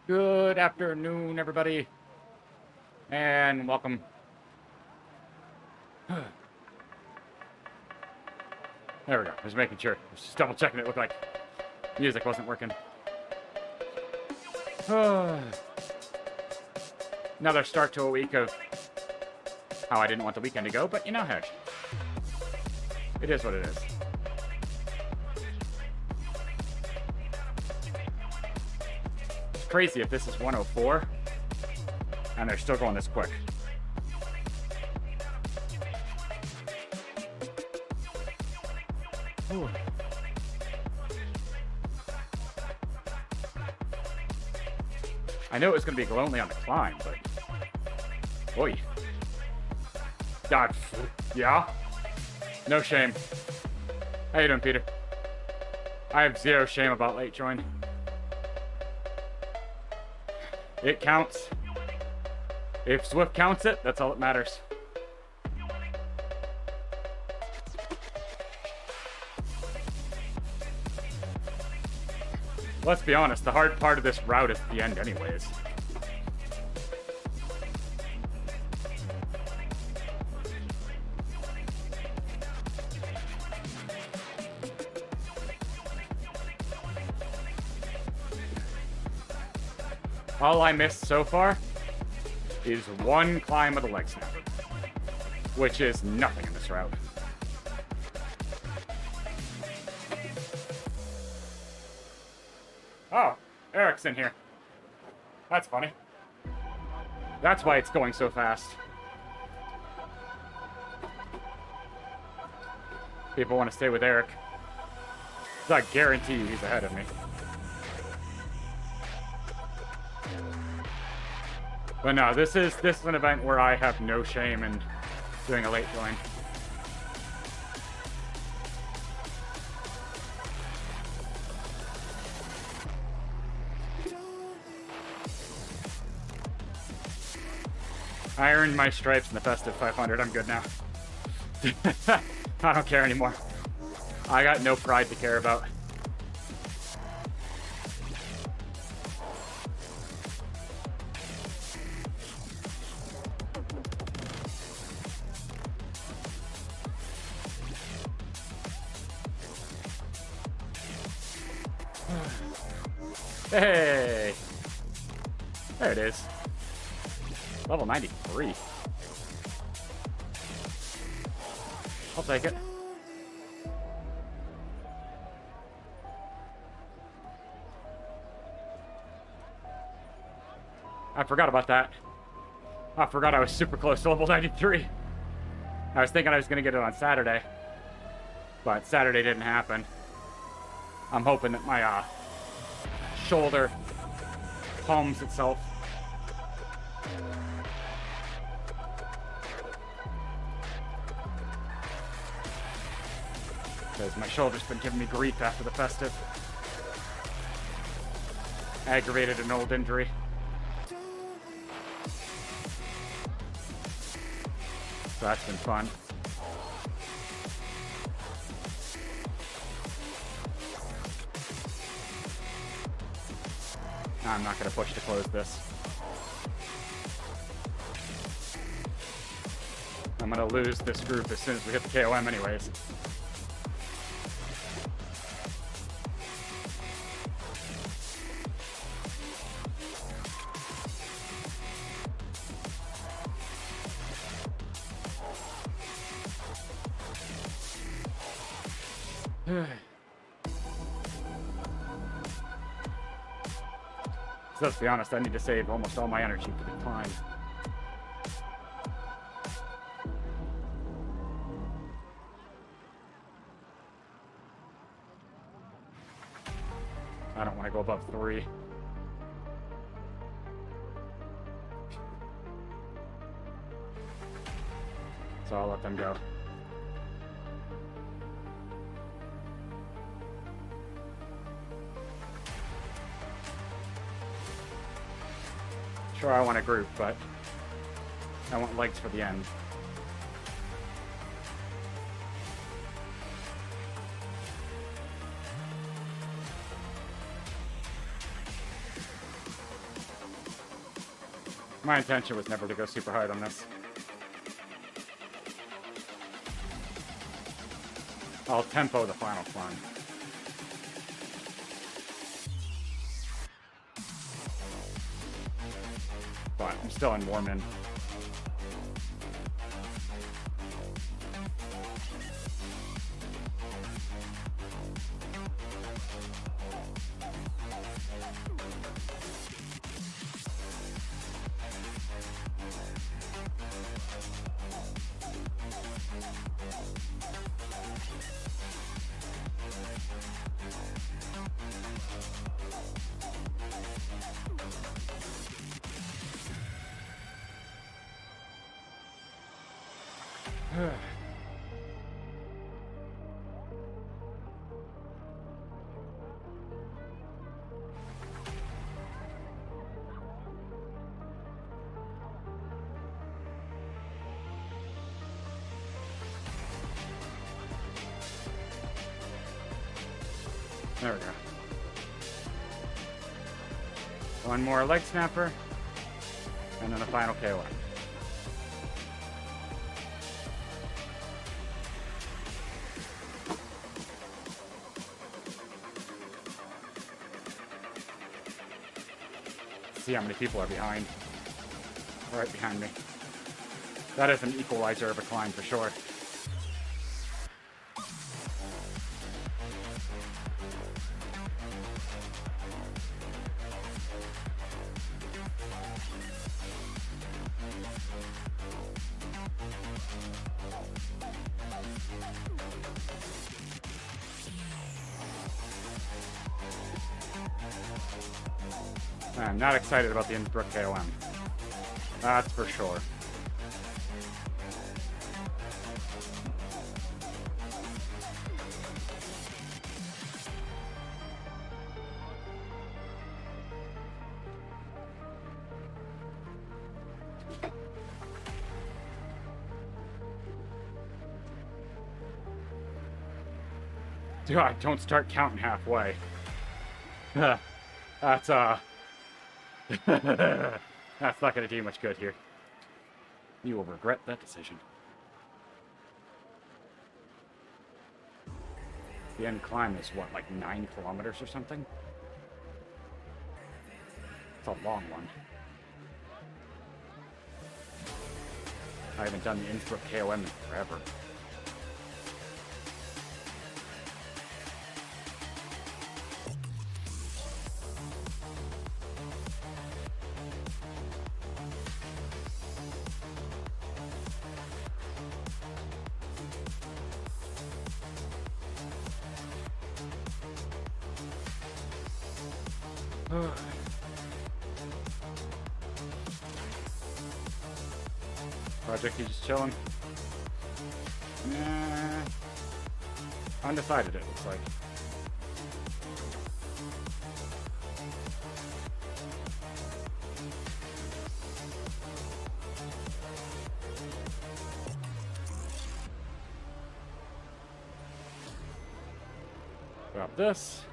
Good afternoon, everybody, and welcome. There we go. Just making sure. Just double checking it. Looked like music wasn't working. Another start to a week of how I didn't want the weekend to go, but you know, heck, it is what it is. It's crazy if this is 104 and they're still going this quick. Ooh. I knew it was going to be lonely on the climb, but boy, God, yeah, no shame. How you doing, Peter? I have zero shame about late join. It counts. If Zwift counts it, that's all that matters. Let's be honest, the hard part of this route is at the end anyways. All I missed so far is one climb of the leg snapper, which is nothing in this route. Oh, Eric's in here. That's funny. That's why it's going so fast. People want to stay with Eric. I guarantee you he's ahead of me. But no, this is an event where I have no shame in doing a late join. I earned my stripes in the festive 500. I'm good now. I don't care anymore. I got no pride to care about. Hey! There it is. Level 93. I'll take it. I forgot about that. I forgot I was super close to level 93. I was thinking I was going to get it on Saturday, but Saturday didn't happen. I'm hoping that my shoulder calms itself. Because my shoulder's been giving me grief after the festive. Aggravated an old injury. So that's been fun. I'm not going to push to close this. I'm going to lose this group as soon as we hit the KOM anyways. So let's be honest, I need to save almost all my energy for the climb. I don't want to go above 3. So I'll let them go. Sure, I want a group, but I want legs for the end. My intention was never to go super hard on this. I'll tempo the final climb. But I'm still in Mormon. There we go. One more leg snapper, and then the final KO. See how many people are behind. Right behind me. That is an equalizer of a climb for sure. I'm not excited about the Innsbruck KOM. That's for sure. God, don't start counting halfway. That's that's not going to do you much good here. You will regret that decision. The end climb is, what, like 9 kilometers or something? It's a long one. I haven't done the Innsbruck KOM in forever. Project, you just chilling? Nah. Undecided, it looks like. Drop this.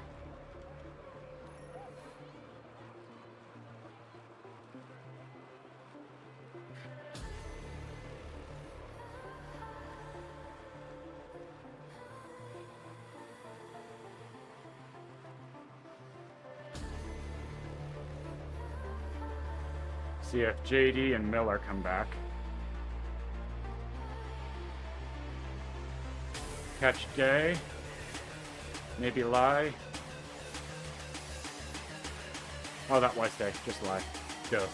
See if JD and Miller come back. Catch Day. Maybe Lie. Oh, that was Day. Just Lie. Go.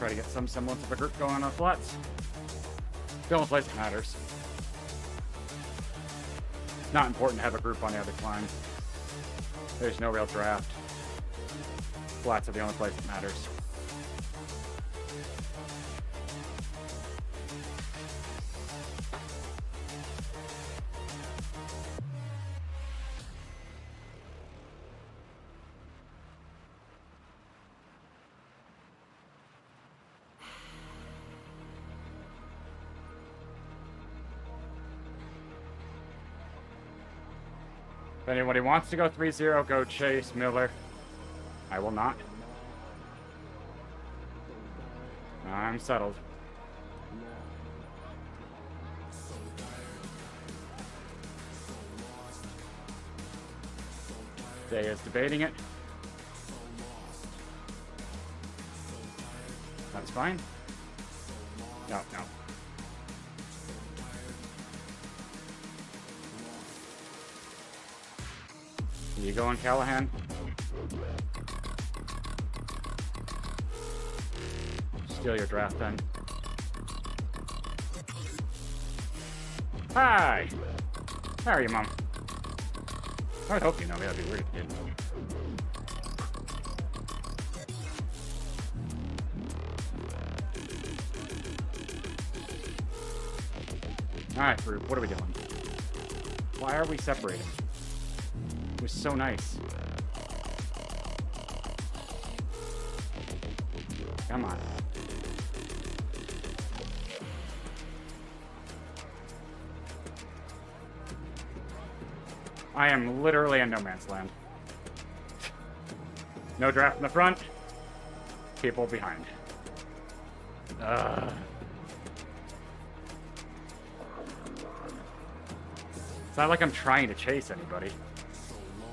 Try to get some semblance of a group going on the flats. The only place that matters. It's not important to have a group on the other climb. There's no real draft. Flats are the only place that matters. If anybody wants to go 3-0, go Chase Miller. I will not. I'm settled. Day is debating it. That's fine. No. You going, Callahan? Steal your draft then. Hi! How are you, Mom? I would hope you know me. That'd be weird if you didn't. Alright, Fruit, what are we doing? Why are we separating? It was so nice. Come on. I am literally in no man's land. No draft in the front. People behind. It's not like I'm trying to chase anybody.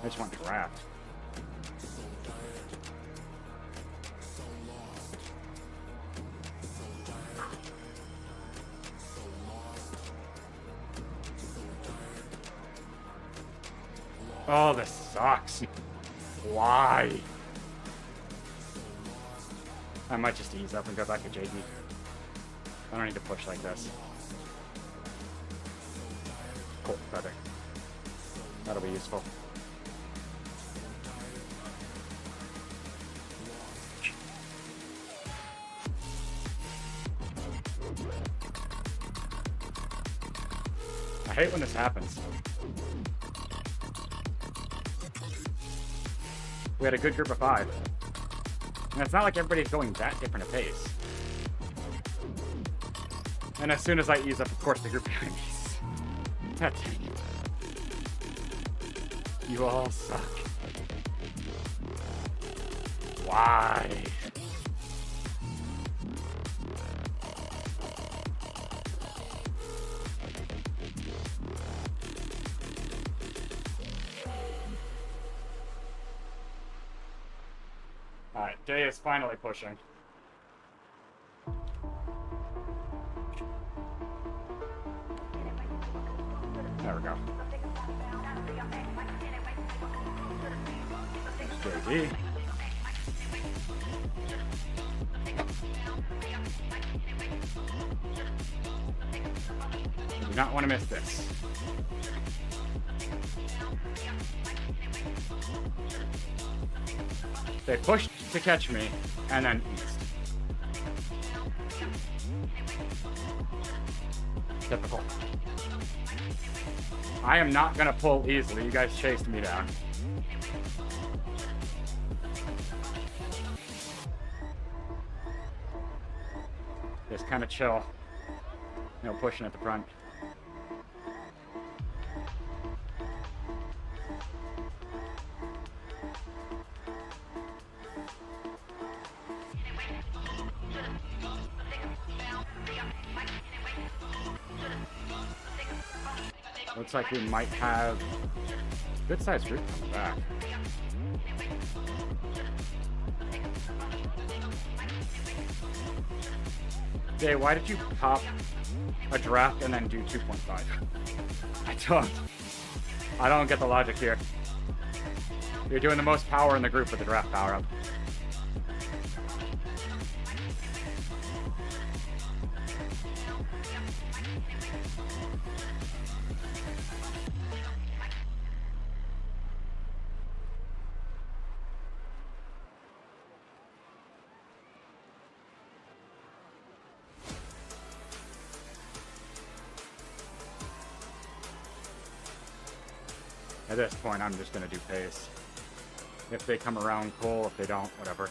I just want draft. Oh, this sucks. Why? I might just ease up and go back to JD. I don't need to push like this. Cool, better. That'll be useful. I hate when this happens. We had a good group of 5. And it's not like everybody's going that different a pace. And as soon as I ease up, of course, the group behind me. God dang it. You all suck. Why? Alright, Day is finally pushing. There we go. JD. You do not want to miss this. They pushed to catch me, and then eased. Typical. I am not gonna pull easily. You guys chased me down. Just kind of chill. No pushing at the front. Looks like we might have good-sized group coming back. Jay, why did you pop a draft and then do 2.5? I don't get the logic here. You're doing the most power in the group with the draft power up. At this point, I'm just going to do pace. If they come around, cool. If they don't, whatever.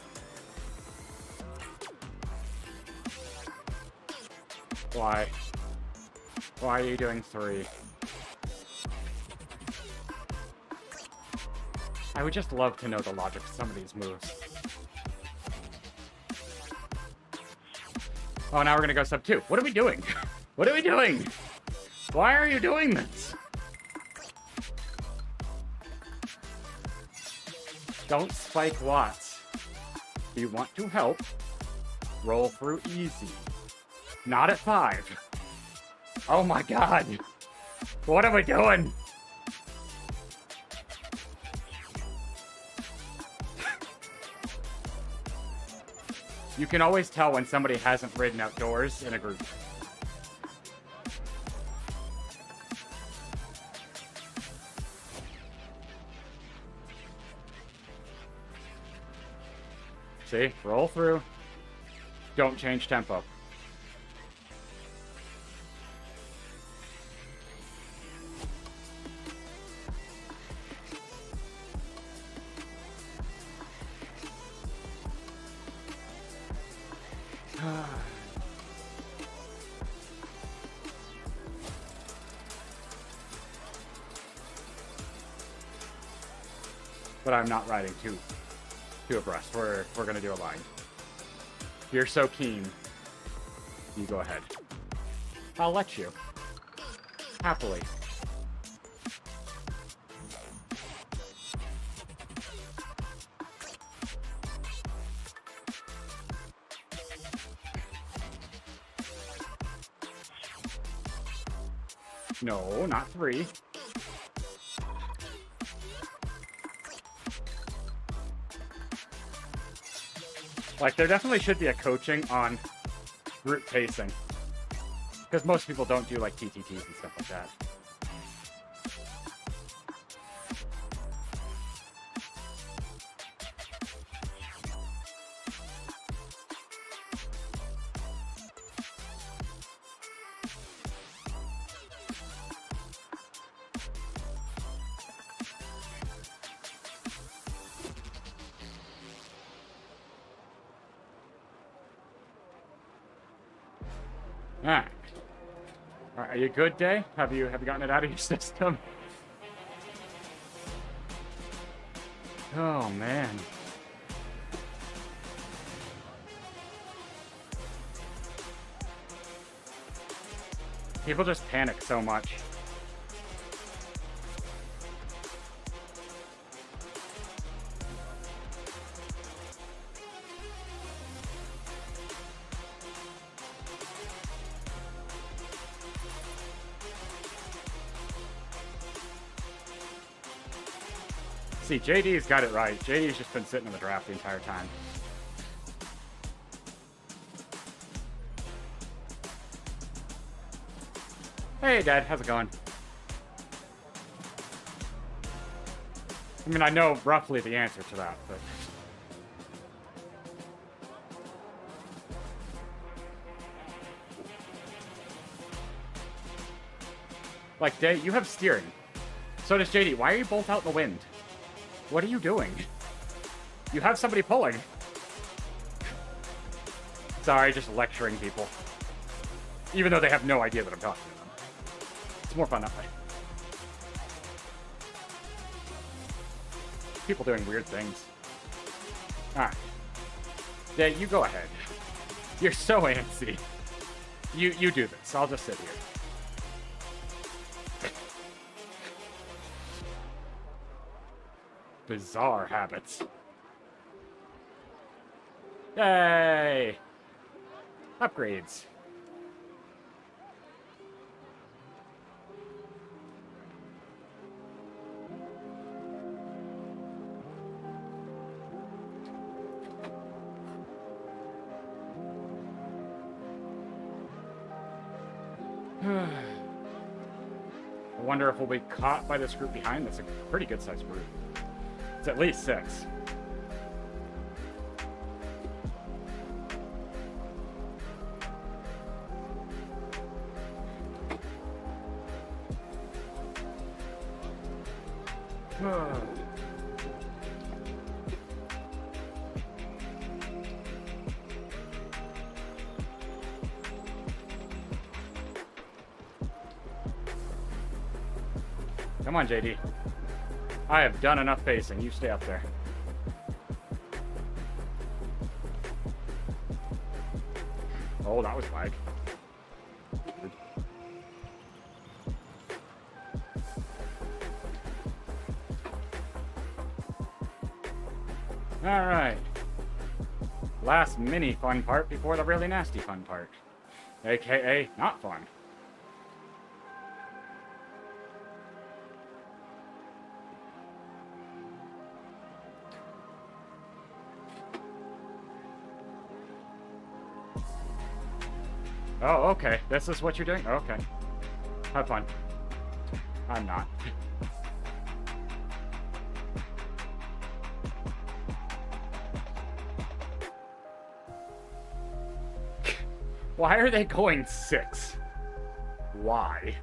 Why? Why are you doing 3? I would just love to know the logic of some of these moves. Oh, now we're gonna go sub 2. What are we doing? What are we doing? Why are you doing this? Don't spike lots. If you want to help, roll through easy. Not at 5. Oh my god. What are we doing? You can always tell when somebody hasn't ridden outdoors in a group. See? Roll through. Don't change tempo. But I'm not riding two abreast. We're gonna do a line. If you're so keen, you go ahead. I'll let you. Happily. No, not 3. Like, there definitely should be a coaching on route pacing. Because most people don't do, like, TTTs and stuff like that. Alright. Are you good, Day? Have you gotten it out of your system? Oh, man. People just panic so much. See, JD's got it right. JD's just been sitting in the draft the entire time. Hey, Dad. How's it going? I mean, I know roughly the answer to that, but... Like, Day, you have steering. So does JD. Why are you both out in the wind? What are you doing? You have somebody pulling. Sorry, just lecturing people. Even though they have no idea that I'm talking to them. It's more fun that way. People doing weird things. Alright. Day, you go ahead. You're so antsy. You do this. I'll just sit here. Bizarre habits. Yay! Upgrades. I wonder if we'll be caught by this group behind. That's a pretty good sized group. It's at least 6. Come on, JD. I have done enough pacing. You stay up there. Oh, that was lag. Alright. Last mini fun part before the really nasty fun part. AKA not fun. Oh, okay. This is what you're doing? Okay. Have fun. I'm not. Why are they going 6? Why?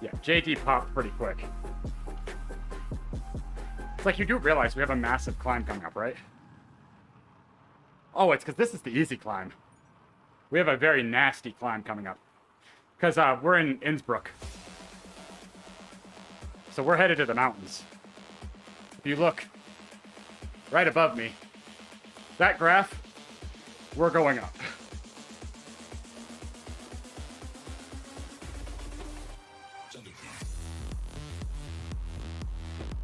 Yeah, JD popped pretty quick. It's like you do realize we have a massive climb coming up, right? Oh, it's because this is the easy climb. We have a very nasty climb coming up. Because we're in Innsbruck. So we're headed to the mountains. If you look right above me, that graph, we're going up.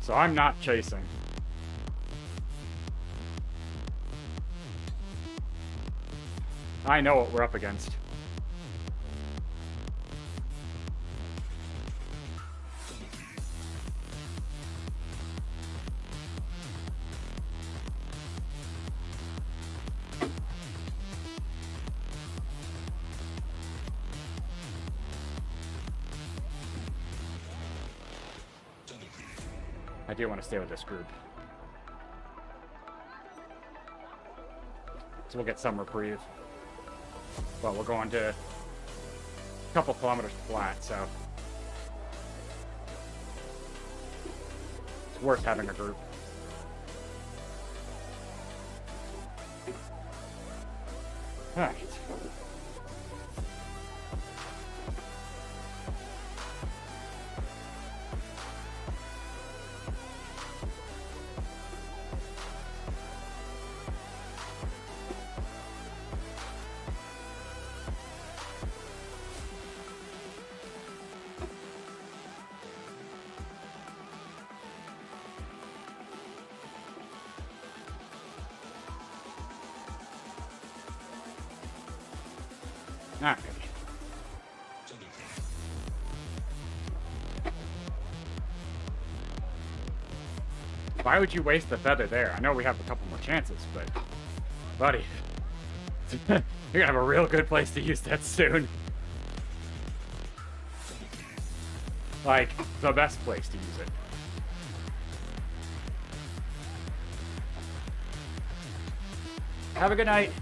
So I'm not chasing. I know what we're up against. I do want to stay with this group. So we'll get some reprieve. But we're going to a couple kilometers flat, so it's worth having a group. All right. Alright. Why would you waste the feather there? I know we have a couple more chances, but... Buddy. You're gonna have a real good place to use that soon. Like, the best place to use it. Have a good night.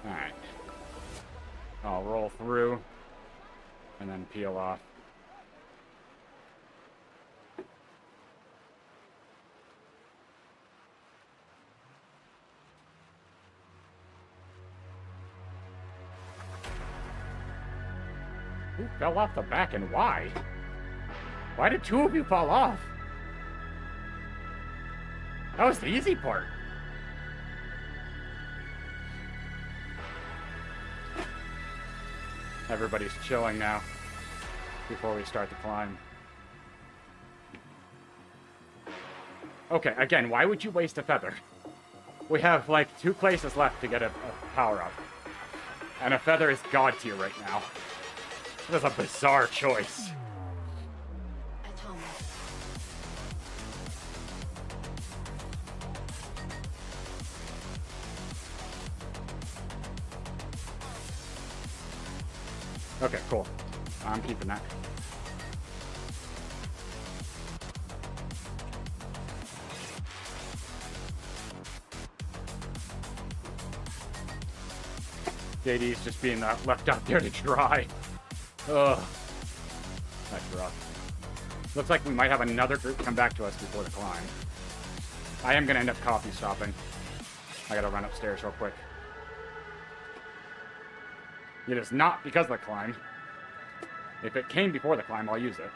Alright. I'll roll through and then peel off. Who fell off the back and why? Why did 2 of you fall off? That was the easy part. Everybody's chilling now before we start the climb. Okay, again, why would you waste a feather? We have like 2 places left to get a power-up. And a feather is god tier right now. That's a bizarre choice. Okay, cool. I'm keeping that. JD's just being left out there to dry. Ugh. That's rough. Looks like we might have another group come back to us before the climb. I am going to end up coffee stopping. I got to run upstairs real quick. It is not because of the climb. If it came before the climb, I'll use it.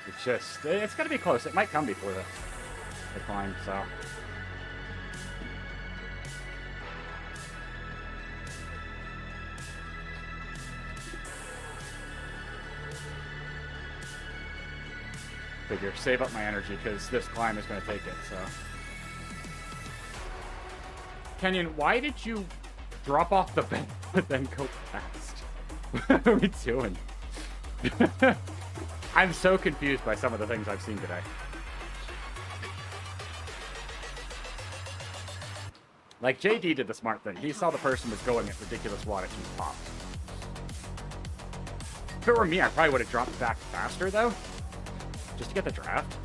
It's just, it's going to be close. It might come before the climb, so. Figure, save up my energy, because this climb is going to take it, so. Kenyon, why did you drop off the bed but then go fast? What are we doing? I'm so confused by some of the things I've seen today. Like, JD did the smart thing. He saw the person was going at ridiculous wattage and popped. If it were me, I probably would have dropped back faster, though. Just to get the draft.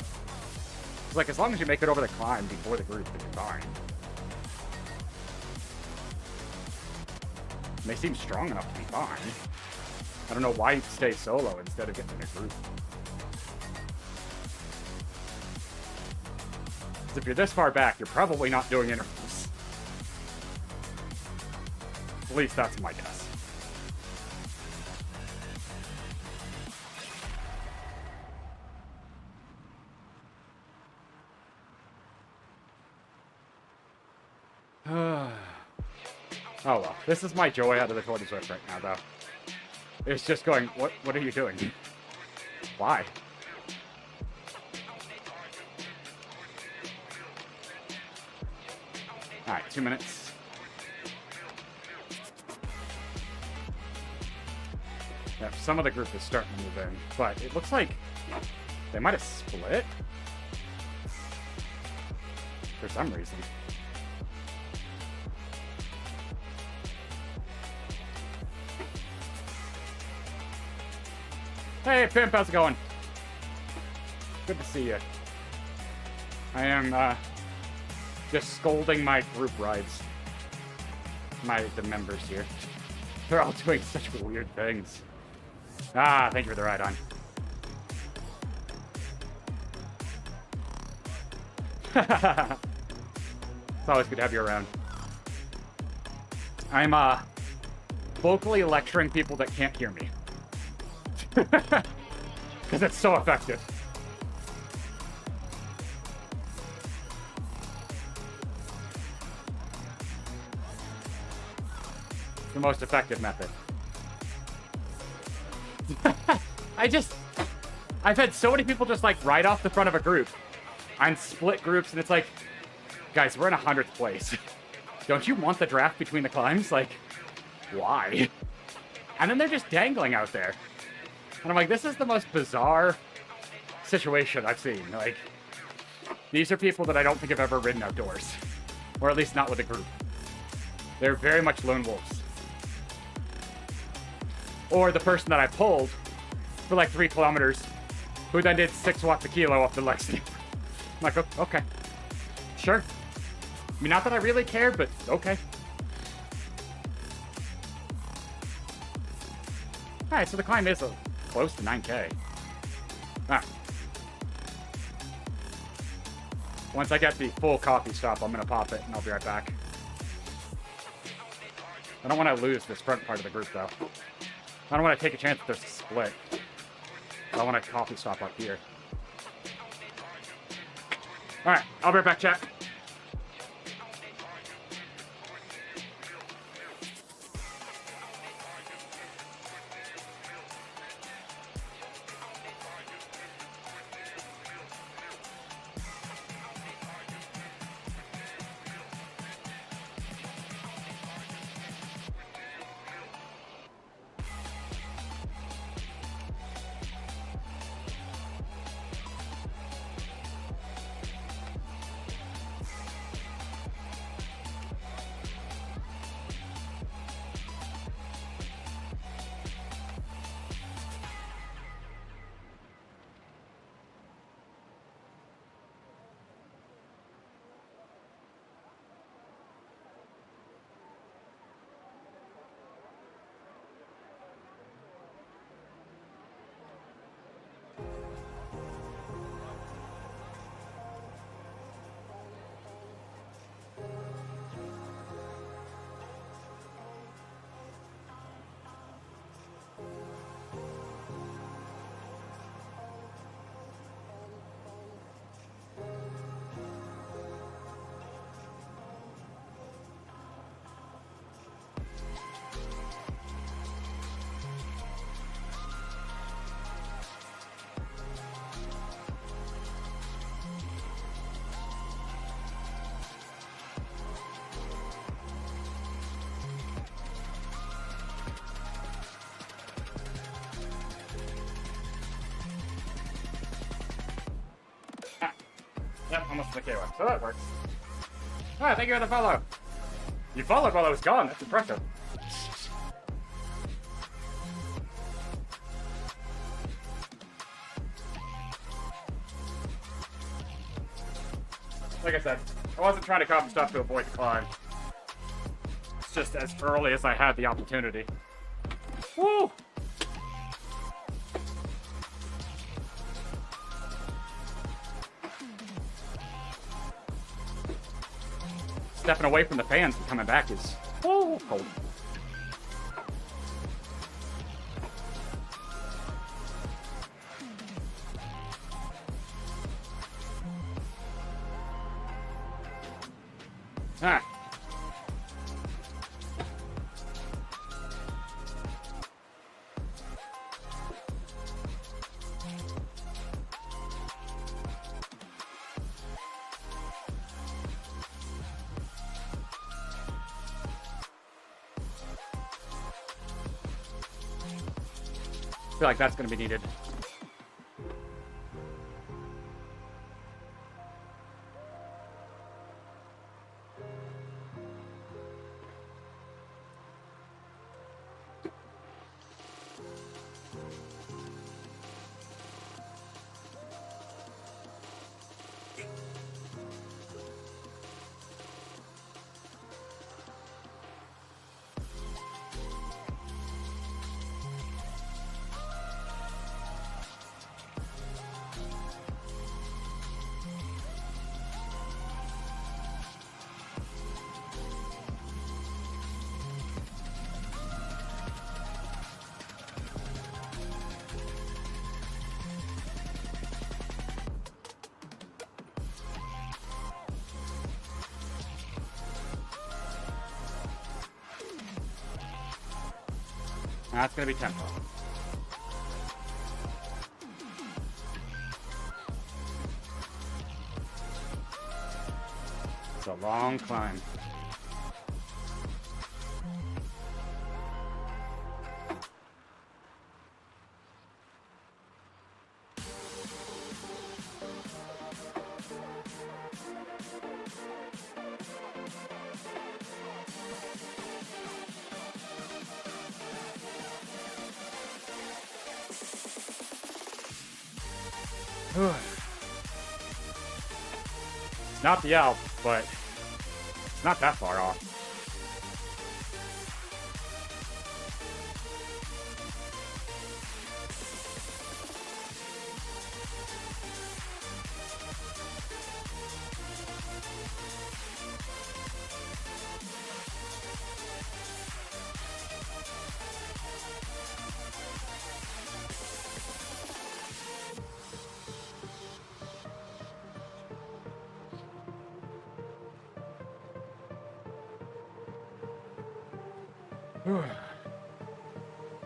It's like, as long as you make it over the climb before the group, then you're fine. And they seem strong enough to be fine. I don't know why you'd stay solo instead of getting in a group. Because if you're this far back, you're probably not doing intervals. At least that's my guess. Oh well, this is my joy out of the Tour de Zwift right now, though. It's just going, what are you doing? Why? Alright, 2 minutes. Yeah, some of the group is starting to move in, but it looks like they might have split for some reason. Hey, Pimp, how's it going? Good to see you. I am, just scolding my group rides. The members here. They're all doing such weird things. Ah, thank you for the ride on. It's always good to have you around. I'm, vocally lecturing people that can't hear me. Because it's so effective. The most effective method. I've had so many people just like ride off the front of a group on split groups, and it's like, guys, we're in 100th place. Don't you want the draft between the climbs? Like, why? And then they're just dangling out there. And I'm like, this is the most bizarre situation I've seen. Like, these are people that I don't think have ever ridden outdoors. Or at least not with a group. They're very much lone wolves. Or the person that I pulled for like 3 kilometers, who then did 6 watts a kilo off the leg snip. I'm like, okay. Sure. I mean, not that I really care, but okay. Alright, so the climb is close to 9K. Alright. Once I get the full coffee stop, I'm going to pop it, and I'll be right back. I don't want to lose this front part of the group, though. I don't want to take a chance that there's a split. I want a coffee stop up here. Alright, I'll be right back, chat. Yep, almost to the KOF. So that works. Alright, thank you for the follow. You followed while I was gone. That's impressive. Like I said, I wasn't trying to copy stuff to avoid the climb. It's just as early as I had the opportunity. Woo! Stepping away from the fans and coming back is cold. Ah. I feel like that's going to be needed. That's going to be tempo. It's a long climb. It's not the Alps, but it's not that far off.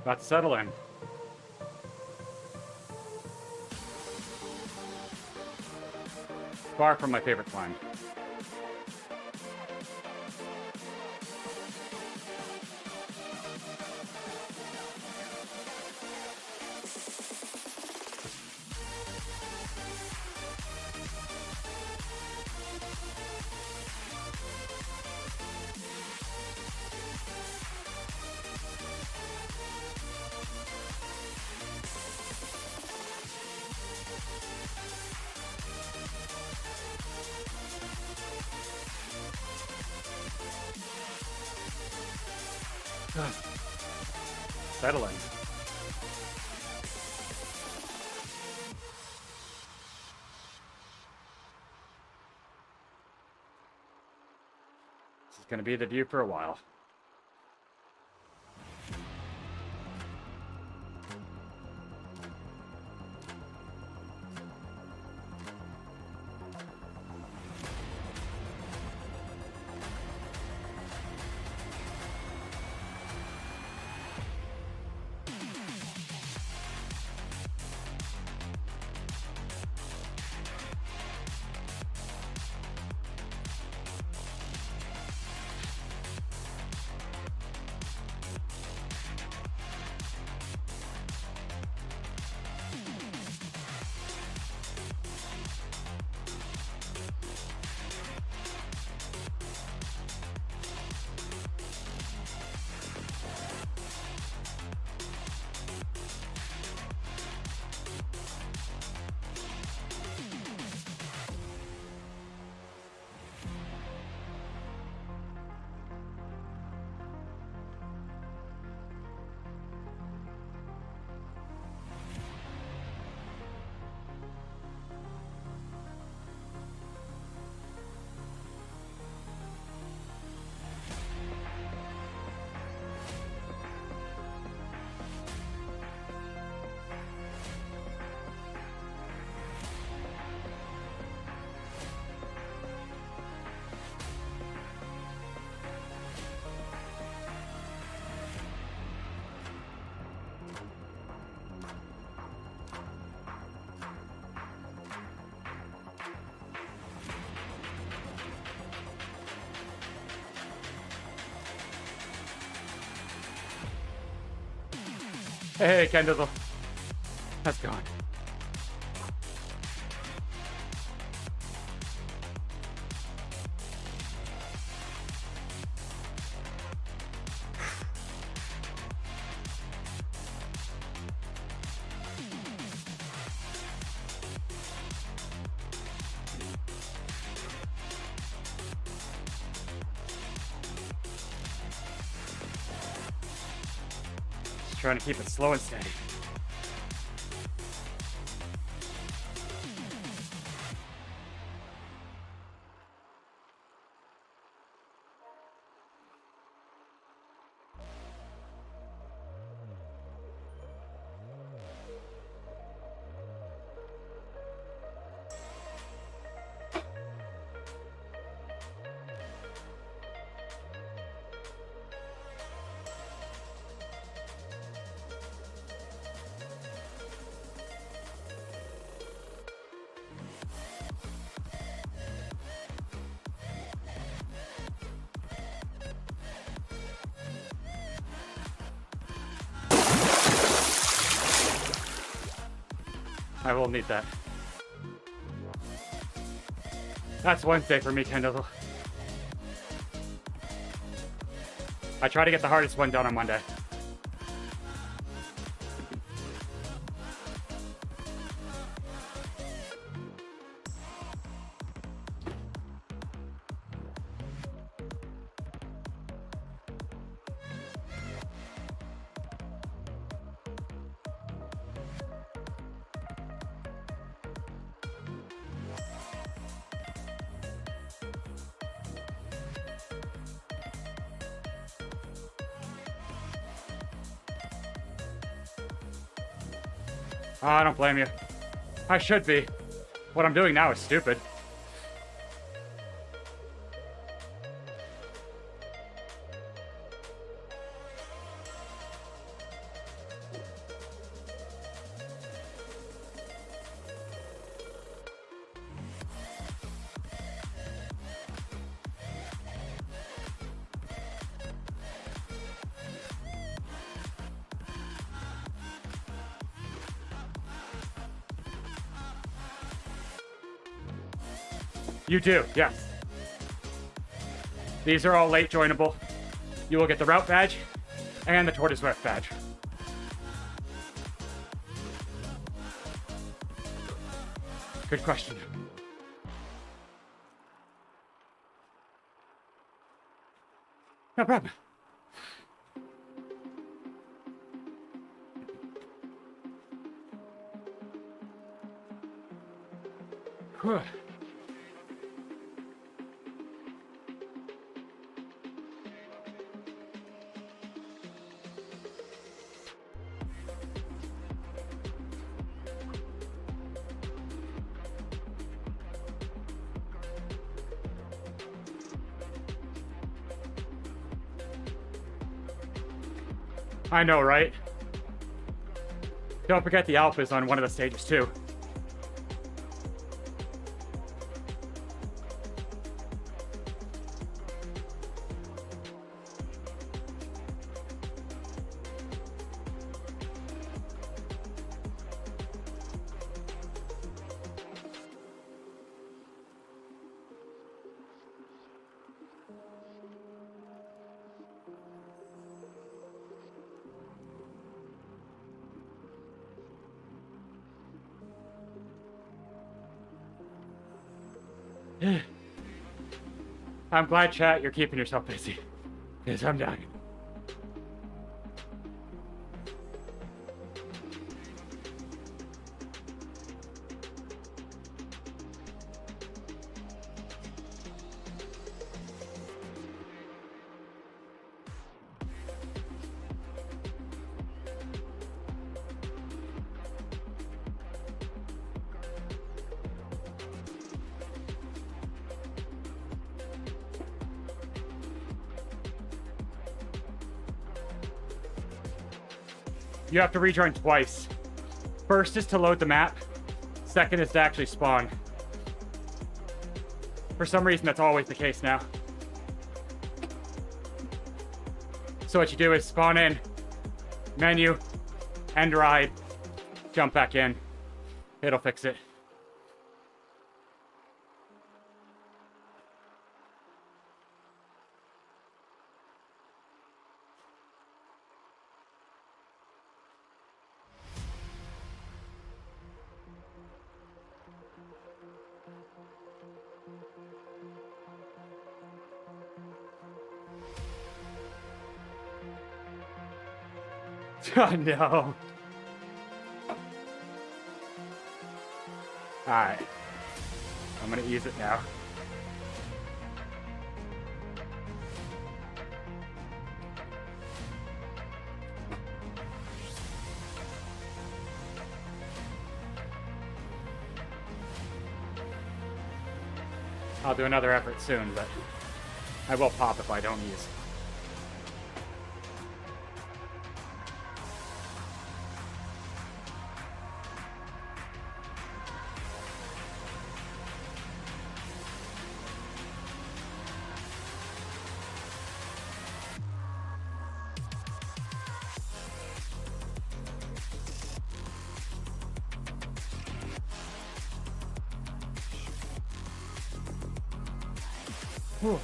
About to settle in. Far from my favorite climb. Settling. This is going to be the view for a while. Hey, Kendall. That's gone. Just trying to keep it slow and steady. I will need that. That's Wednesday for me, Kendall. I try to get the hardest one done on Monday. Oh, I don't blame you. I should be. What I'm doing now is stupid. You do, yes. These are all late joinable. You will get the route badge and the Tour de Zwift badge. Good question. No problem. Whew. I know, right? Don't forget the Alpha's on one of the stages, too. I'm glad, chat, you're keeping yourself busy. Because I'm dying. You have to rejoin twice. First is to load the map. Second is to actually spawn. For some reason, that's always the case now. So what you do is spawn in, menu, End ride. Jump back in. It'll fix it. Oh, no. Alright. I'm gonna ease it now. I'll do another effort soon, but I will pop if I don't ease. Whew.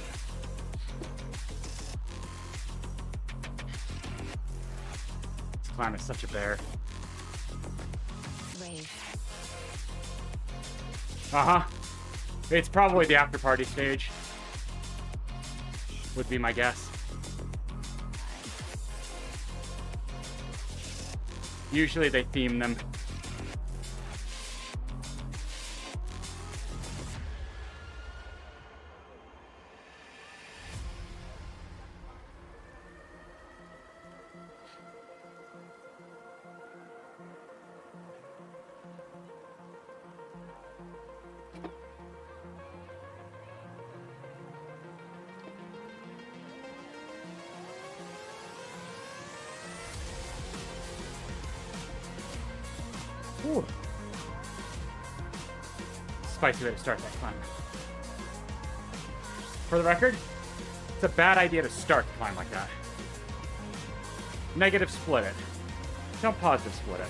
This climb is such a bear. Uh-huh. It's probably the after party stage. Would be my guess. Usually they theme them. Ooh. Spicy way to start that climb. For the record, it's a bad idea to start the climb like that. Negative split it. Don't positive split it.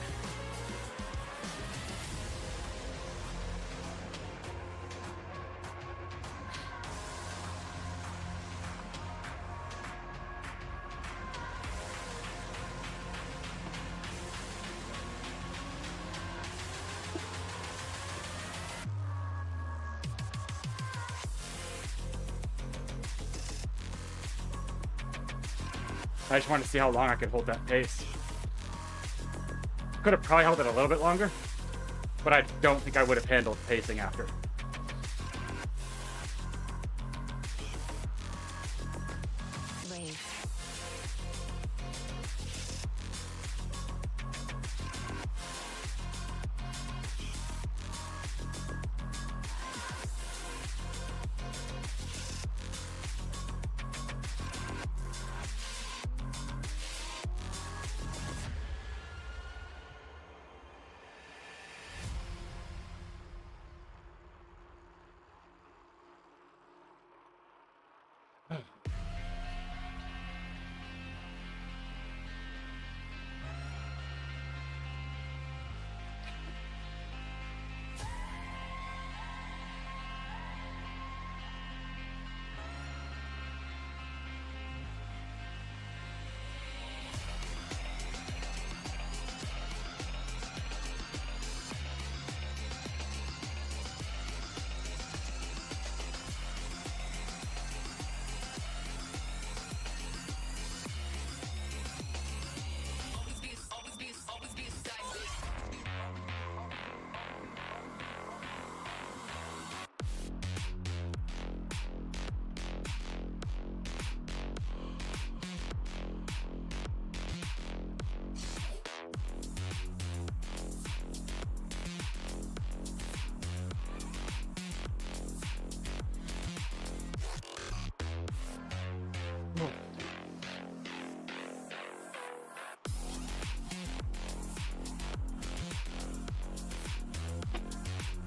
I just wanted to see how long I could hold that pace. Could have probably held it a little bit longer, but I don't think I would have handled pacing after.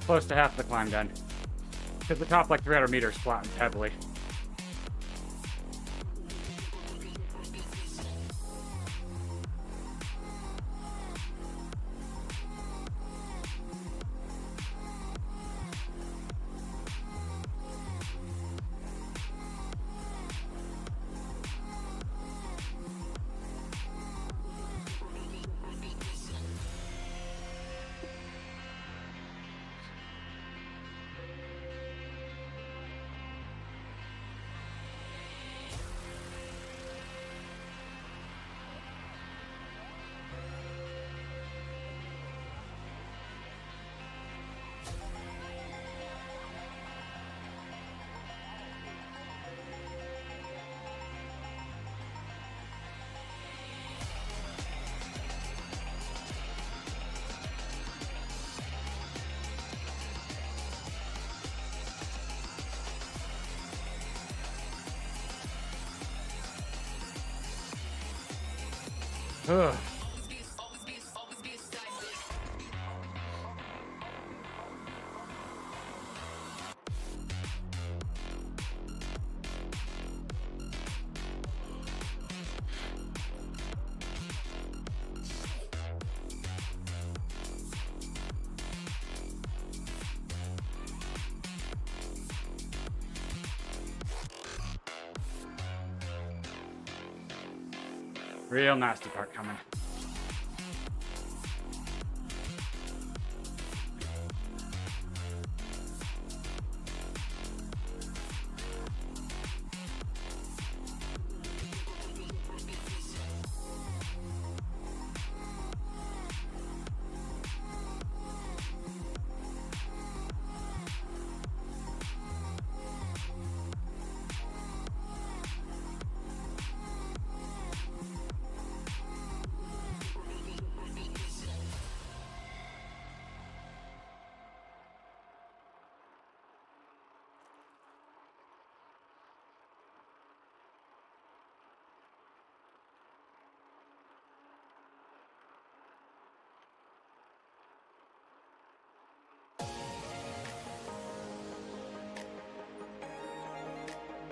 Close to half the climb done. Because the top like 300 meters flattened heavily. Ugh. Real nasty part coming.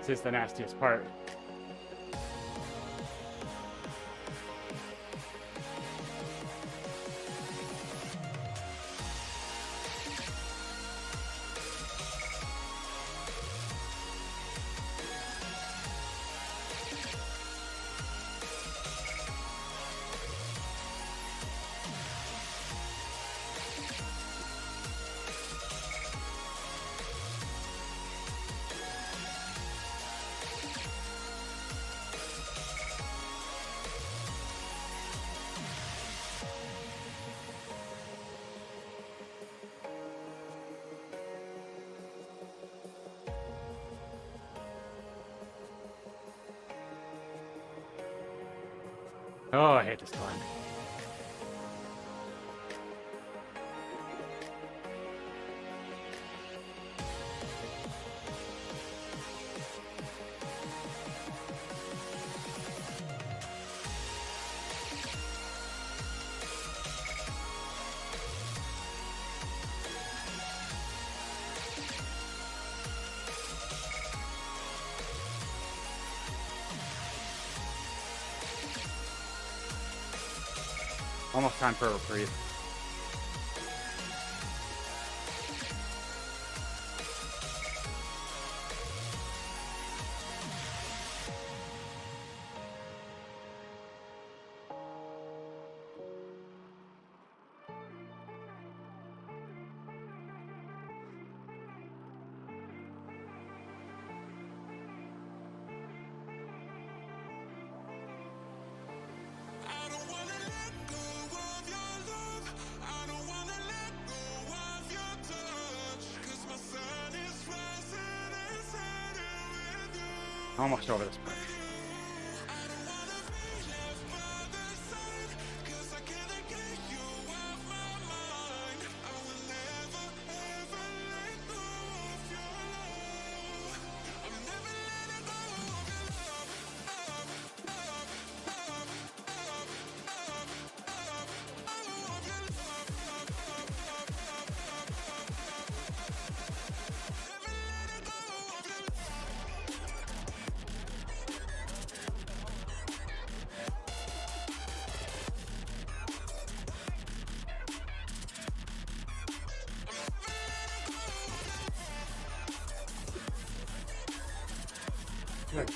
This is the nastiest part. Oh, I hate this climb. Almost time for a reprieve. Almost over this part. Good.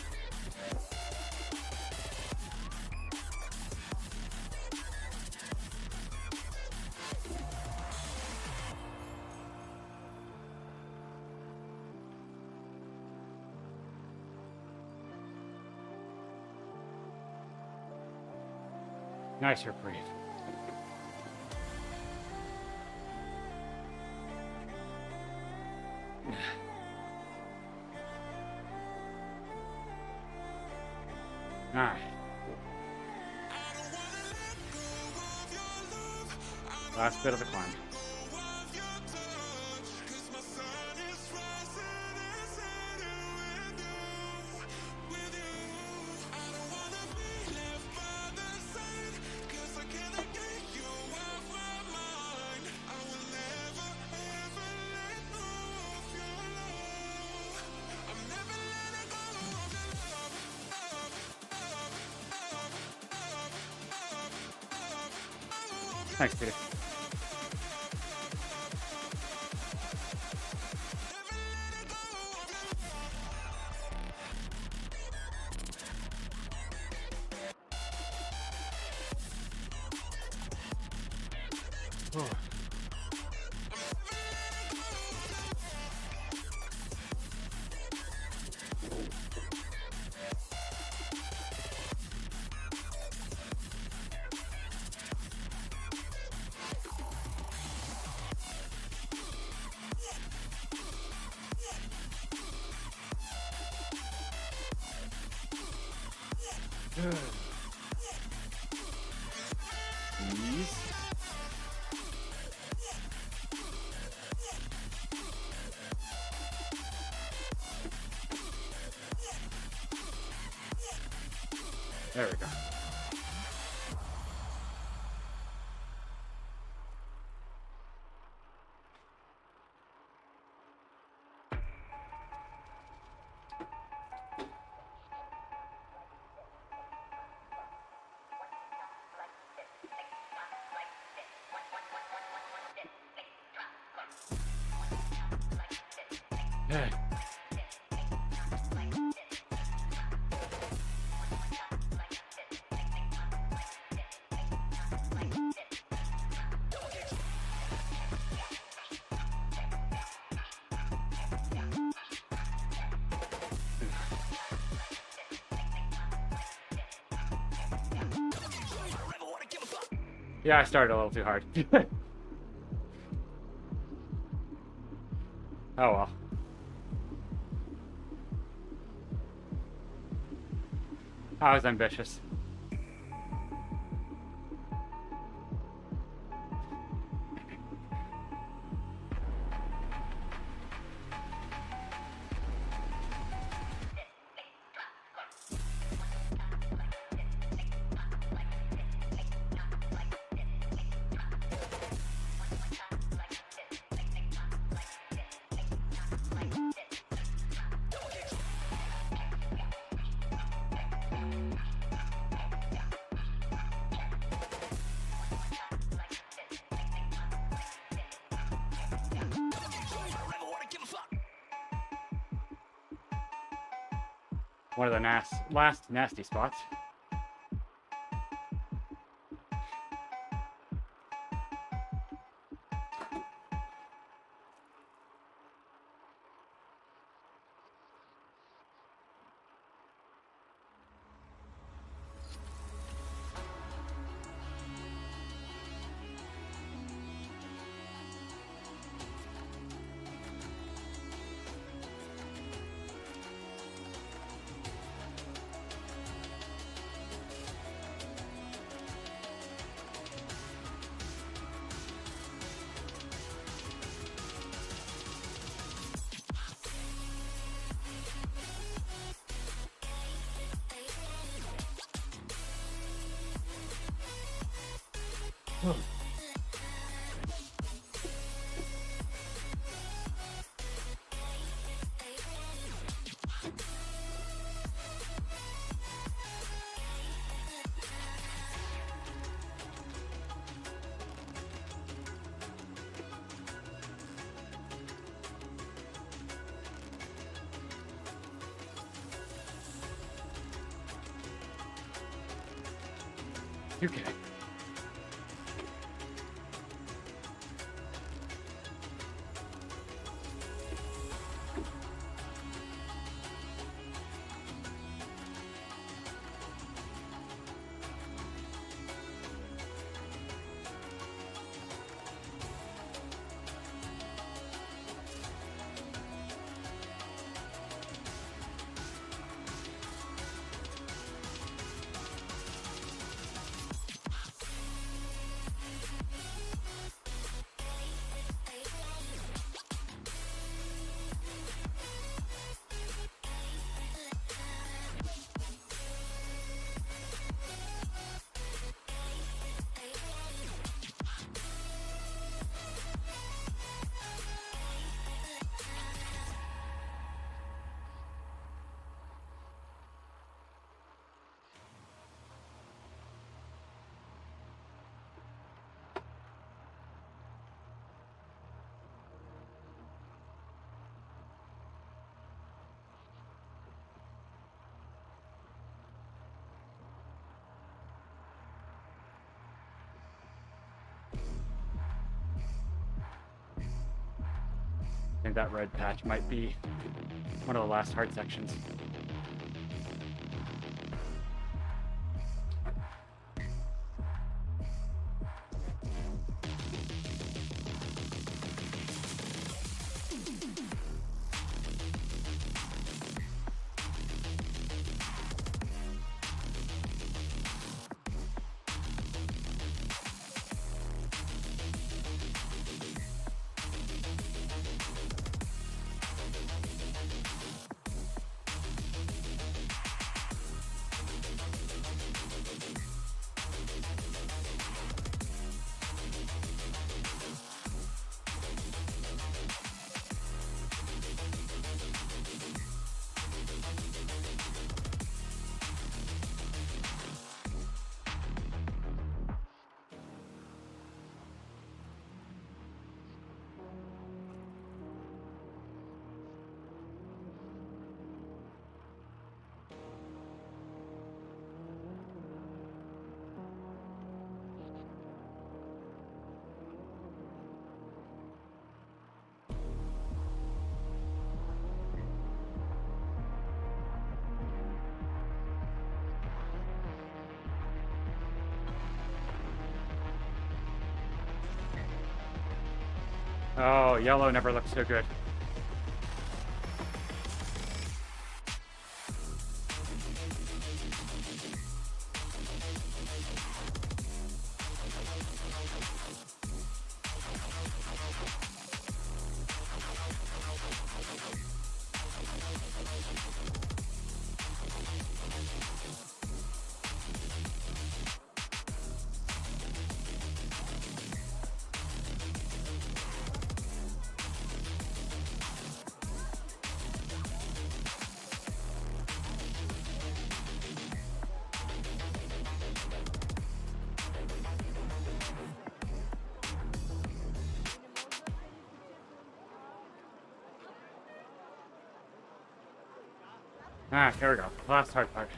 Nice reprieve. All right. Last bit of the climb. Thanks, Peter. Oh. Ease. There we go. Yeah. Yeah, I started a little too hard. Oh well. I was ambitious. One of the last nasty spots. Okay. think that red patch might be one of the last hard sections. Oh, yellow never looked so good. Ah, here we go. Last hard part.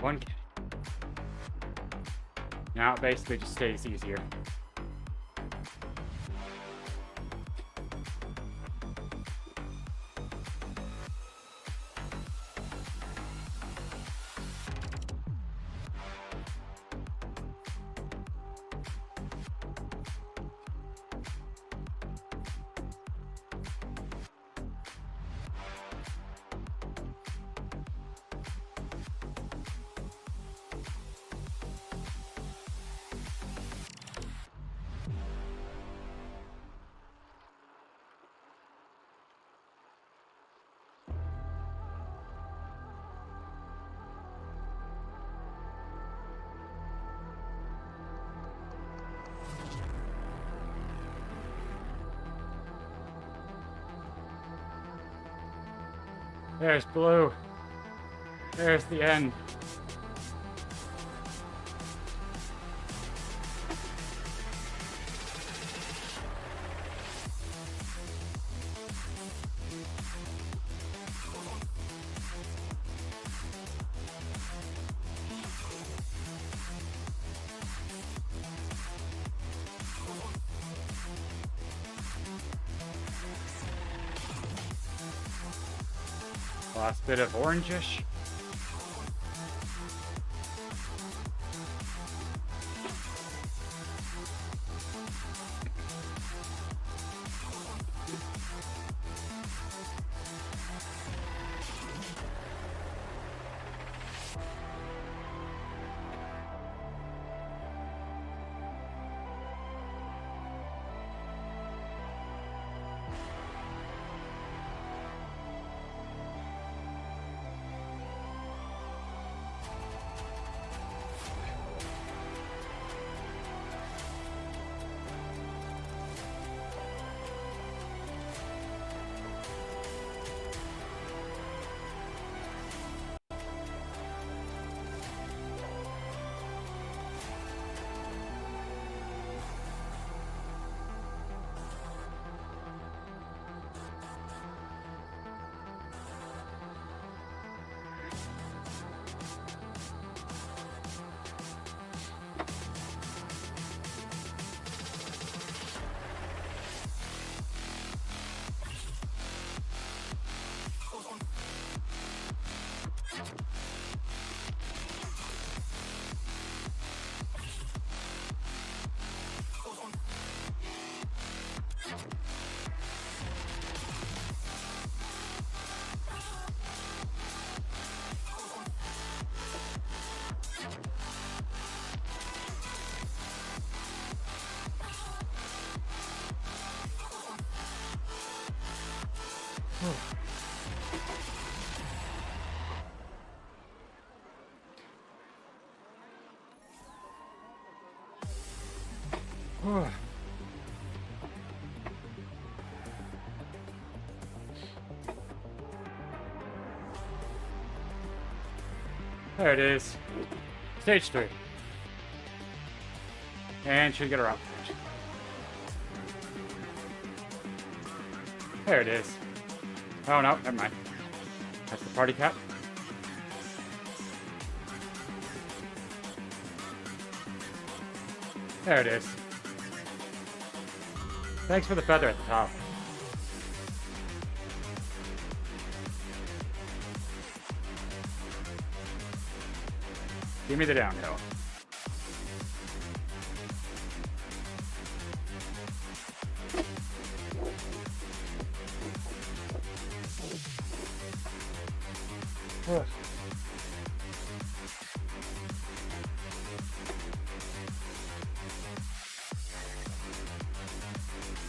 One. Now it basically just stays easier. There's blue. There's the end. Last bit of orangish. There it is. Stage 3. And should get her up. There it is. Oh no, never mind. That's the party cap. There it is. Thanks for the feather at the top. Give me the downhill. Ugh.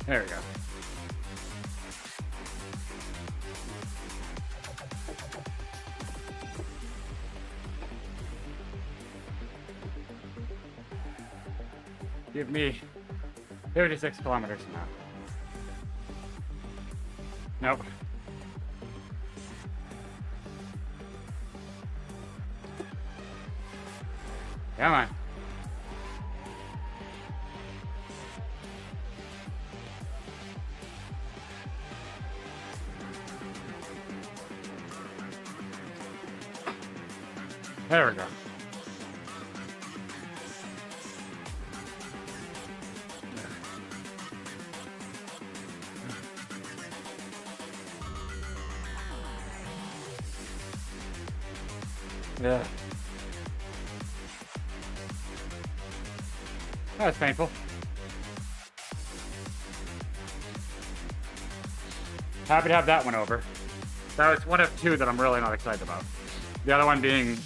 There we go. Give me 36 kilometers now. Nope. Come on. There we go. Yeah. That was painful. Happy to have that one over. That was one of two that I'm really not excited about. The other one being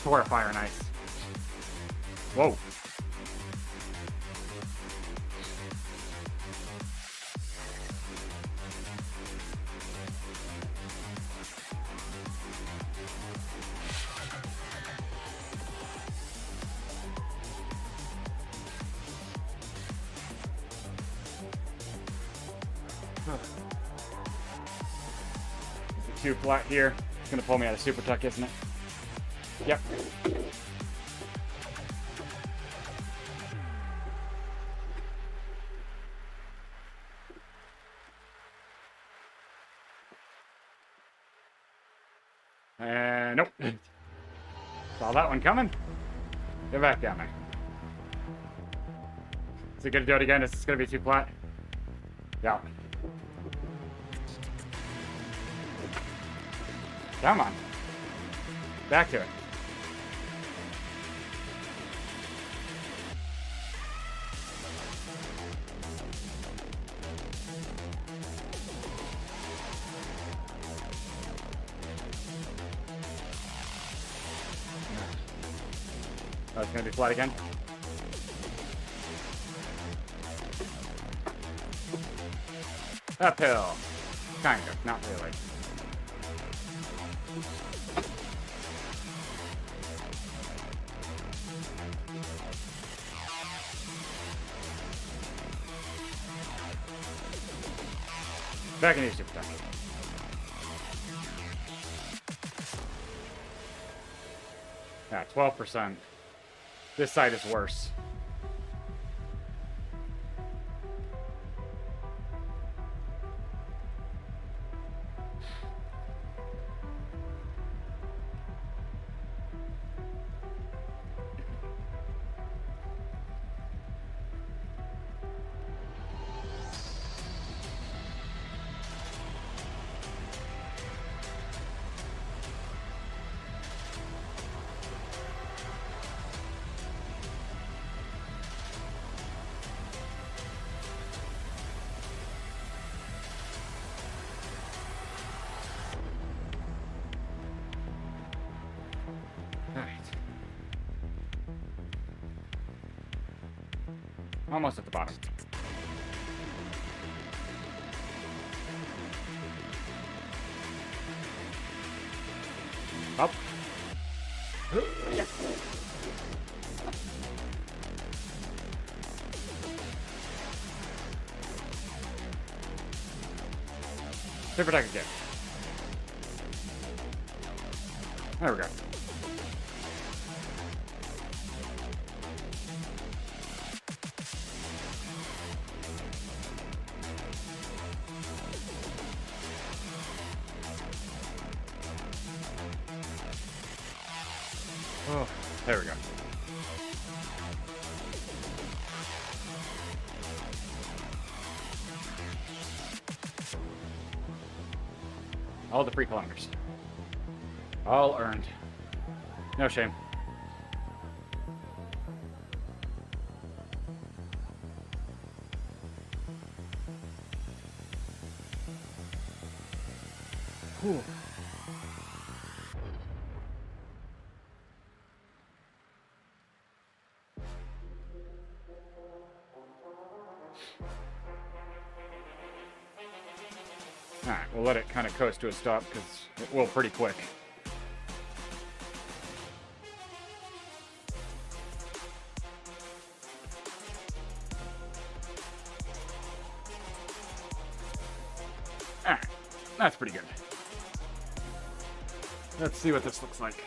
Tour of Fire and Ice. Whoa. It's a too flat here. It's gonna pull me out of Super Tuck, isn't it? Yep. And nope. Saw that one coming. Get back down there. Is it gonna do it again? Is this gonna be too flat? Yeah. Come on. Back to it. Oh, it's gonna be flat again. Uphill. Kind of, not really. Back in super time. Yeah, 12%. This side is worse. Almost at the bottom. Up. Yes. Super attack again. There we go. Oh, there we go. All the 3 kilometers. All earned. No shame. Whew. Alright, we'll let it kind of coast to a stop because it will pretty quick. Alright, that's pretty good. Let's see what this looks like.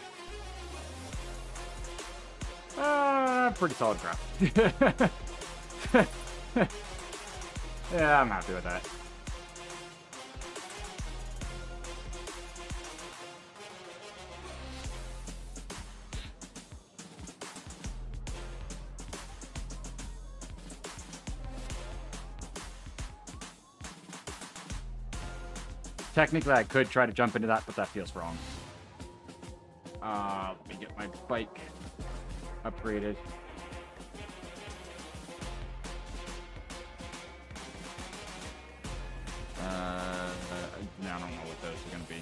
Pretty solid graph. Yeah, I'm happy with that. Technically, I could try to jump into that, but that feels wrong. Let me get my bike upgraded. I don't know what those are going to be.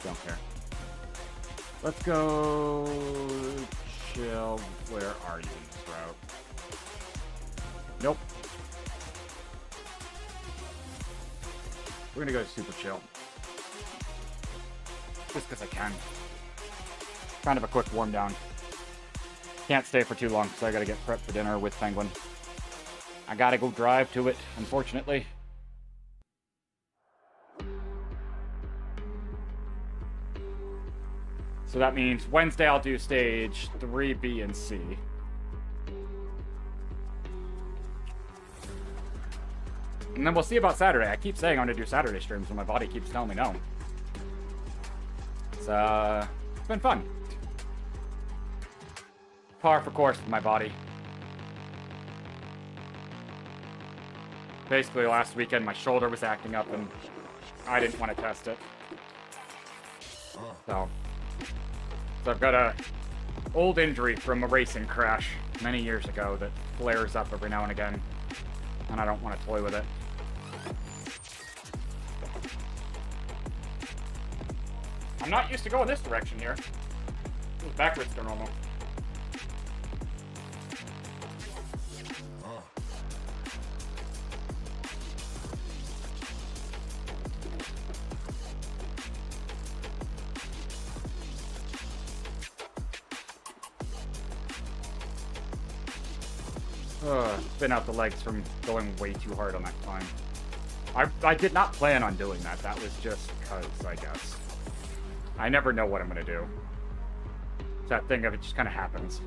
Don't care. Let's go chill. Where are you in this route? Nope. We're going to go super chill. Just because I can. Kind of a quick warm down. Can't stay for too long because I got to get prepped for dinner with Penguin. I got to go drive to it, unfortunately. So that means Wednesday I'll do stage 3, B, and C. And then we'll see about Saturday. I keep saying I'm going to do Saturday streams when my body keeps telling me no. It's been fun. Par for course with my body. Basically, last weekend my shoulder was acting up and I didn't want to test it. So I've got a old injury from a racing crash many years ago that flares up every now and again, and I don't want to toy with it. I'm not used to going this direction here. This is backwards to normal. Thin out the legs from going way too hard on that climb. I did not plan on doing that. That was just because, I guess. I never know what I'm going to do. It's that thing of it just kind of happens.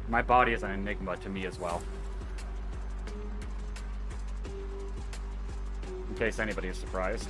My body is an enigma to me as well. In case anybody is surprised.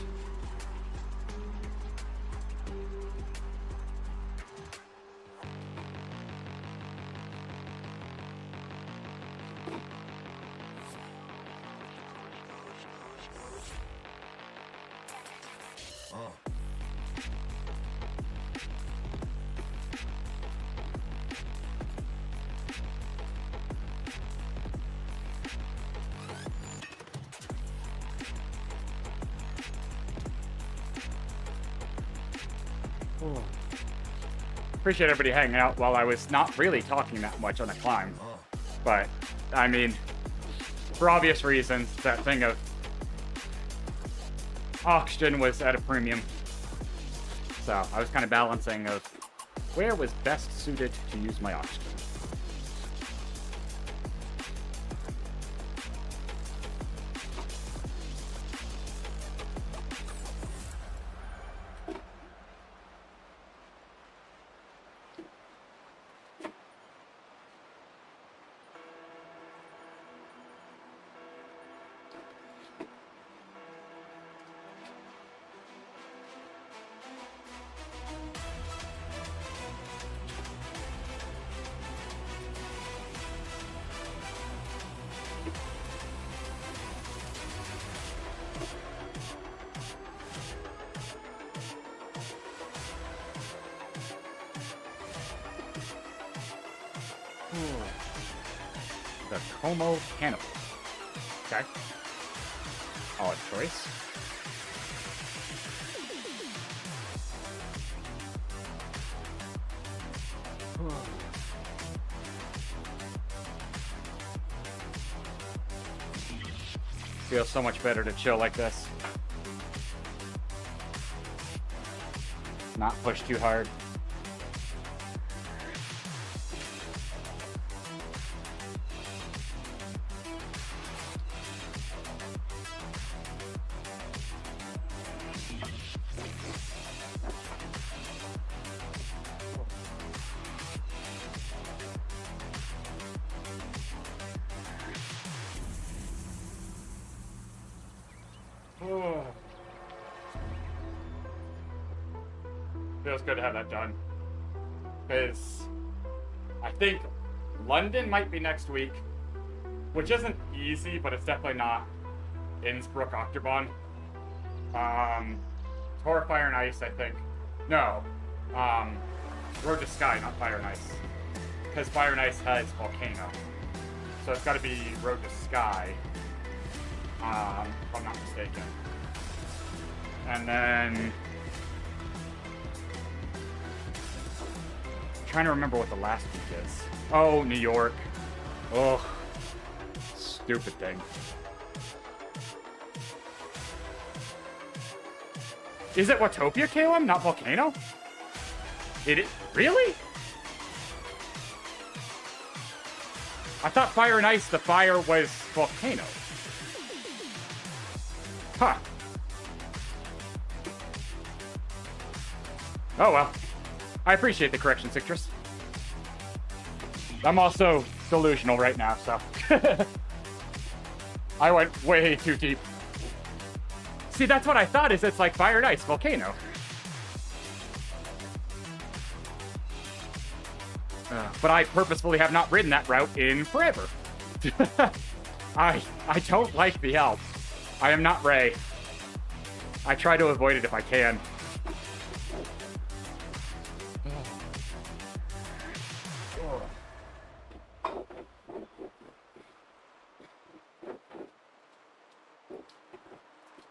Appreciate everybody hanging out while I was not really talking that much on the climb. But, I mean, for obvious reasons, that thing of oxygen was at a premium. So, I was kind of balancing of where was best suited to use my oxygen. The Como Cannibal. Okay. Odd choice. Feels so much better to chill like this. Not push too hard. Feels good to have that done. Because I think London might be next week, which isn't easy, but it's definitely not Innsbruck Octobahn. Tour of Fire and Ice, I think. No. Road to Sky, not Fire and Ice. Because Fire and Ice has Volcano. So it's got to be Road to Sky, if I'm not mistaken. And then trying to remember what the last week is. Oh, New York. Oh, stupid thing. Is it Watopia, Caleb, not Volcano? Really? I thought Fire and Ice, the fire was Volcano. Huh. Oh well. I appreciate the correction, Citrus. I'm also delusional right now, so. I went way too deep. See, that's what I thought, is it's like Fire and Ice, Volcano. But I purposefully have not ridden that route in forever. I don't like the help. I am not Ray. I try to avoid it if I can.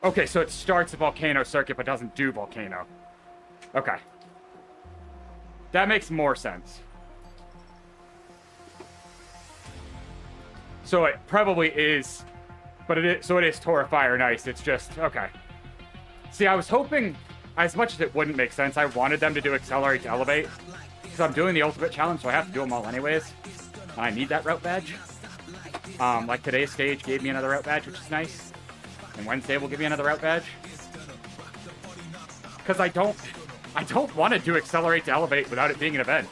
Okay, so it starts a volcano circuit but doesn't do volcano. Okay. That makes more sense. So it probably is, but it is, so it is Tora Fire and Ice. It's just, okay. See, I was hoping, as much as it wouldn't make sense, I wanted them to do Accelerate to Elevate, because I'm doing the Ultimate Challenge, so I have to do them all anyways. And I need that route badge. Like today's stage gave me another route badge, which is nice. And Wednesday will give me another route badge. Because I don't want to do Accelerate to Elevate without it being an event.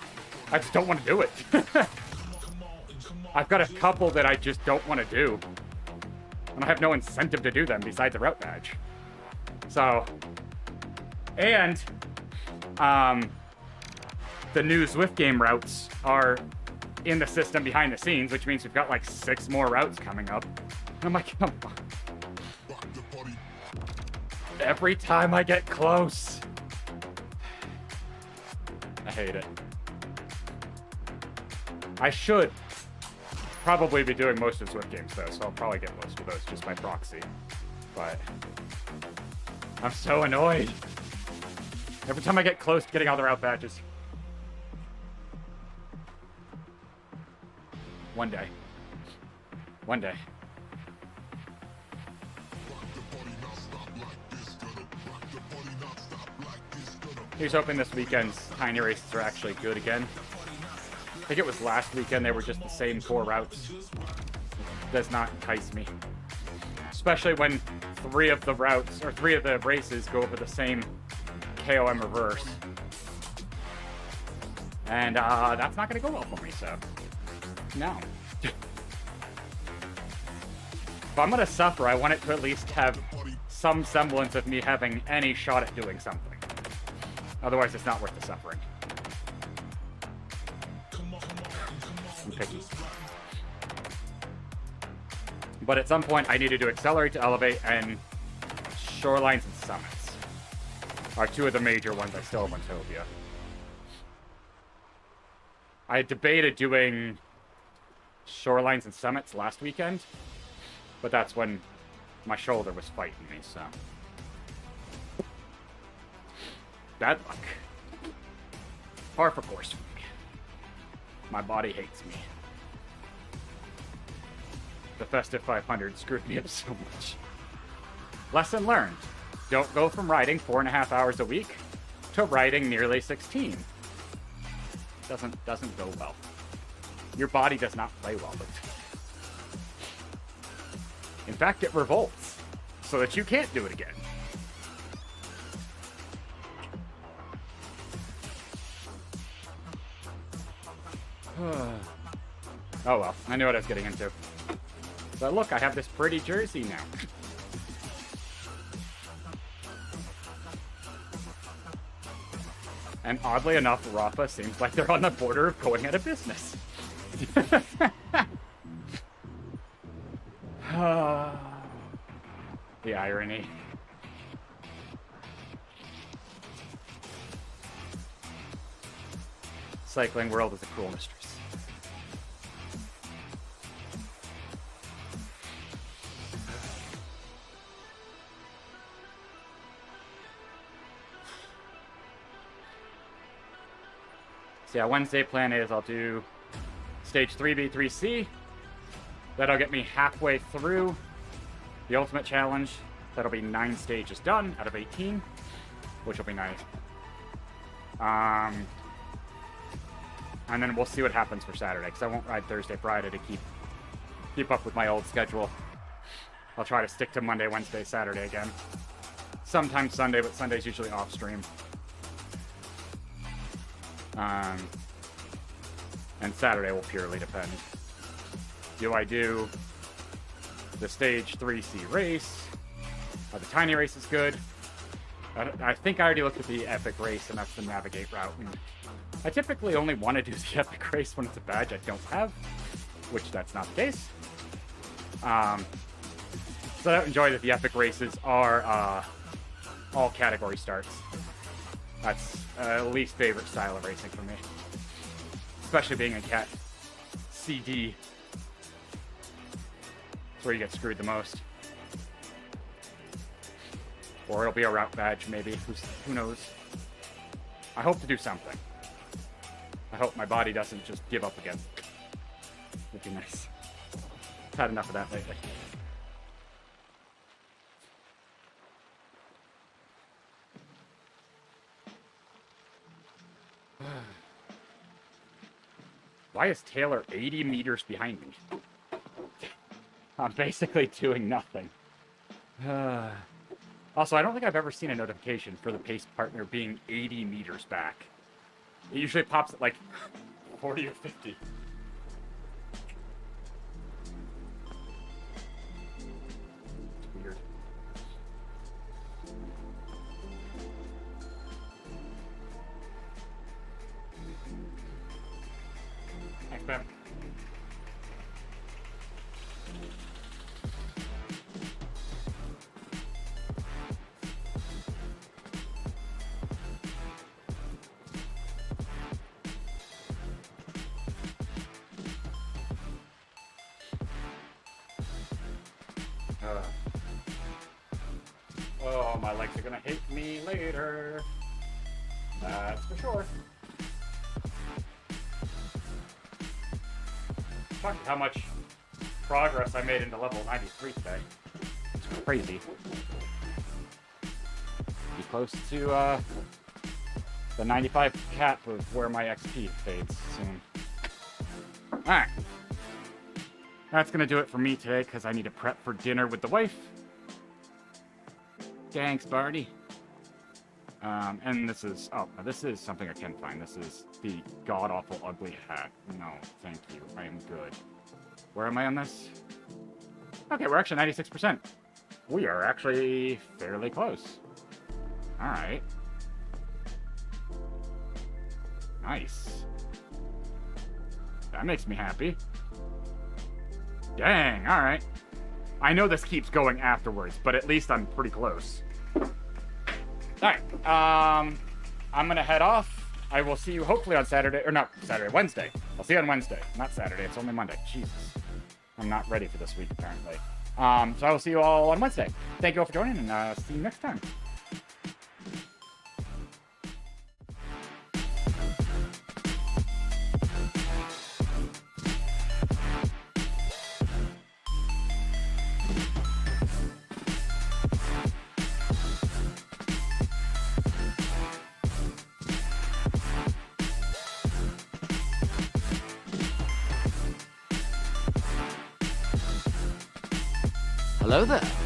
I just don't want to do it. I've got a couple that I just don't want to do. And I have no incentive to do them besides the route badge. So, and the new Zwift game routes are in the system behind the scenes, which means we've got like 6 more routes coming up. And I'm like, come on. Every time I get close. I hate it. I should probably be doing most of Zwift games though, so I'll probably get most of those just by proxy. But I'm so annoyed. Every time I get close to getting all the route badges. One day. One day. Here's hoping this weekend's tiny races are actually good again. I think it was last weekend they were just the same 4 routes. Does not entice me. Especially when 3 of the routes, or 3 of the races go over the same KOM reverse. And that's not going to go well for me, so no. If I'm going to suffer, I want it to at least have some semblance of me having any shot at doing something. Otherwise, it's not worth the suffering. I'm picky. But at some point, I need to do Accelerate to Elevate, and Shorelines and Summits are 2 of the major ones I still have on Tobia. I debated doing Shorelines and Summits last weekend, but that's when my shoulder was fighting me, so. Bad luck. Par for course for me. My body hates me. The Festive 500 screwed me up so much. Lesson learned. Don't go from riding 4.5 hours a week to riding nearly 16. Doesn't go well. Your body does not play well with it. In fact, it revolts so that you can't do it again. Oh well, I knew what I was getting into. But look, I have this pretty jersey now. And oddly enough, Rafa seems like they're on the border of going out of business. The irony. Cycling world is a cruel mistress. So yeah, Wednesday plan is I'll do stage 3B, 3C. That'll get me halfway through the Ultimate Challenge. That'll be 9 stages done out of 18, which will be nice. And then we'll see what happens for Saturday, because I won't ride Thursday, Friday to keep up with my old schedule. I'll try to stick to Monday, Wednesday, Saturday again. Sometimes Sunday, but Sunday's usually off stream. And Saturday will purely depend. Do I do the stage 3C race? The tiny race is good. I think I already looked at the epic race, and that's the navigate route. And I typically only want to do the epic race when it's a badge I don't have, which that's not the case. So I enjoy that the epic races are all category starts. That's least favorite style of racing for me. Especially being a Cat CD. That's where you get screwed the most. Or it'll be a route badge, maybe. Who knows? I hope to do something. I hope my body doesn't just give up again. Would be nice. I've had enough of that lately. Why is Taylor 80 meters behind me? I'm basically doing nothing. Also, I don't think I've ever seen a notification for the pace partner being 80 meters back. It usually pops at like 40 or 50. It's weird. Thanks, Ben. Oh, my legs are gonna hate me later. That's for sure. Fuck, how much progress I made into level 93 today. It's crazy. Be close to the 95 cap of where my XP fades soon. Alright. That's gonna do it for me today, because I need to prep for dinner with the wife. Thanks, Barty. And this is something I can find. This is the god-awful ugly hat. No, thank you. I am good. Where am I on this? Okay, we're actually 96%. We are actually fairly close. Alright. Nice. That makes me happy. Dang, alright. I know this keeps going afterwards, but at least I'm pretty close. Alright, I'm gonna head off. I will see you hopefully on Saturday, or not Saturday, Wednesday. I'll see you on Wednesday, not Saturday. It's only Monday. Jesus. I'm not ready for this week, apparently. So I will see you all on Wednesday. Thank you all for joining, and see you next time. Hello there.